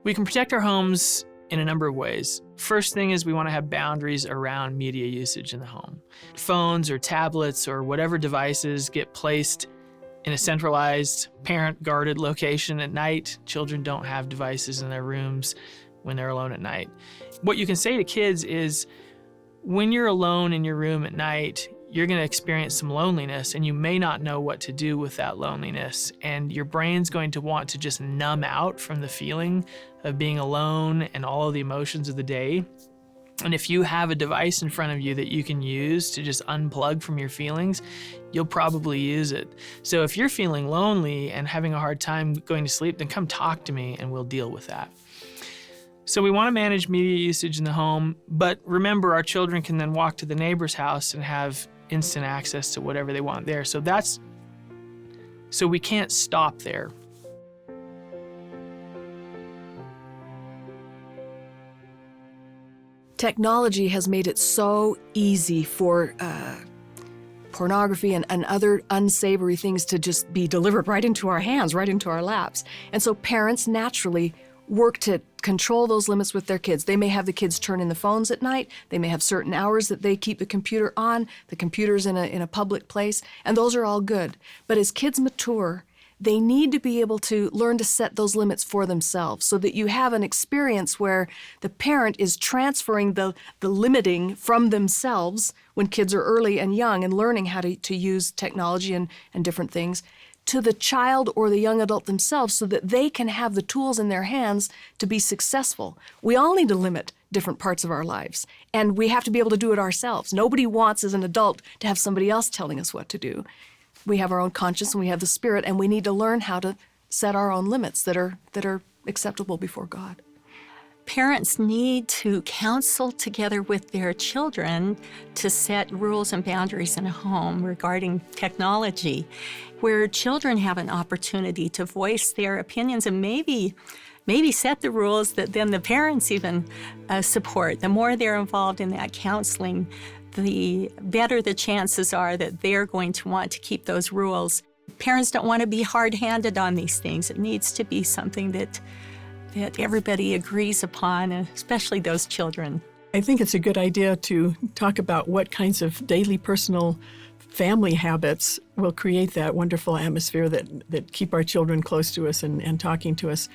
We can protect our homes in a number of ways. First thing is we want to have boundaries around media usage in the home. Phones or tablets or whatever devices get placed in a centralized, parent-guarded location at night. Children don't have devices in their rooms when they're alone at night. What you can say to kids is, when you're alone in your room at night, you're going to experience some loneliness, and you may not know what to do with that loneliness. And your brain's going to want to just numb out from the feeling of being alone and all of the emotions of the day. And if you have a device in front of you that you can use to just unplug from your feelings, you'll probably use it. So if you're feeling lonely and having a hard time going to sleep, then come talk to me and we'll deal with that. So we want to manage media usage in the home, but remember, our children can then walk to the neighbor's house and have instant access to whatever they want there. So we can't stop there. Technology has made it so easy for pornography and other unsavory things to just be delivered right into our hands, right into our laps. And so parents naturally work to control those limits with their kids. They may have the kids turn in the phones at night. They may have certain hours that they keep the computer on. The computer's in a public place, and those are all good. But as kids mature, they need to be able to learn to set those limits for themselves so that you have an experience where the parent is transferring the limiting from themselves when kids are early and young and learning how to use technology and different things to the child or the young adult themselves so that they can have the tools in their hands to be successful. We all need to limit different parts of our lives, and we have to be able to do it ourselves. Nobody wants, as an adult, to have somebody else telling us what to do. We have our own conscience and we have the Spirit, and we need to learn how to set our own limits that are acceptable before God. Parents need to counsel together with their children to set rules and boundaries in a home regarding technology, where children have an opportunity to voice their opinions and maybe set the rules that then the parents even support. The more they're involved in that counseling, the better the chances are that they're going to want to keep those rules. Parents don't want to be hard-handed on these things. It needs to be something that everybody agrees upon, especially those children. I think it's a good idea to talk about what kinds of daily personal family habits will create that wonderful atmosphere that keep our children close to us and talking to us.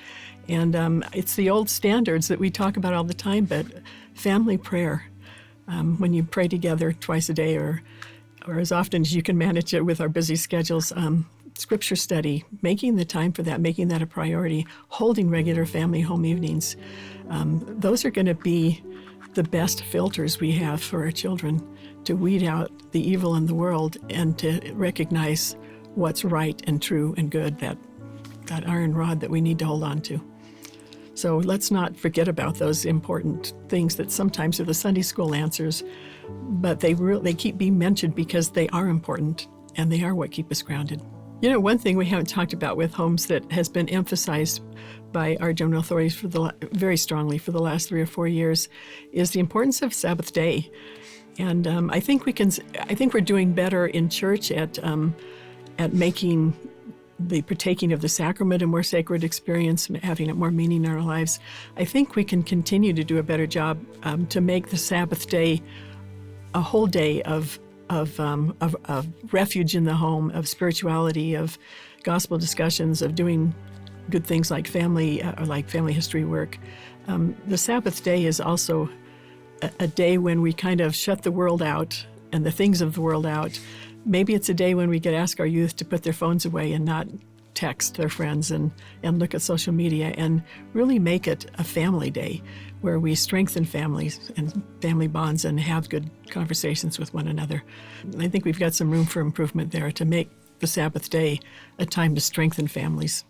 And it's the old standards that we talk about all the time, but family prayer, when you pray together twice a day or as often as you can manage it with our busy schedules, Scripture study, making the time for that, making that a priority, holding regular family home evenings. Those are going to be the best filters we have for our children to weed out the evil in the world and to recognize what's right and true and good, that iron rod that we need to hold on to. So let's not forget about those important things that sometimes are the Sunday school answers, but they keep being mentioned because they are important and they are what keep us grounded. You know, one thing we haven't talked about with homes that has been emphasized by our general authorities very strongly for the last 3 or 4 years is the importance of Sabbath-day. And I think we're doing better in church at making the partaking of the sacrament a more sacred experience, having it more meaning in our lives. I think we can continue to do a better job to make the Sabbath-day a whole day of refuge in the home, of spirituality, of gospel discussions, of doing good things like family history work. The Sabbath day is also a day when we kind of shut the world out and the things of the world out. Maybe it's a day when we could ask our youth to put their phones away and not text their friends and look at social media and really make it a family day where we strengthen families and family bonds and have good conversations with one another. I think we've got some room for improvement there to make the Sabbath day a time to strengthen families.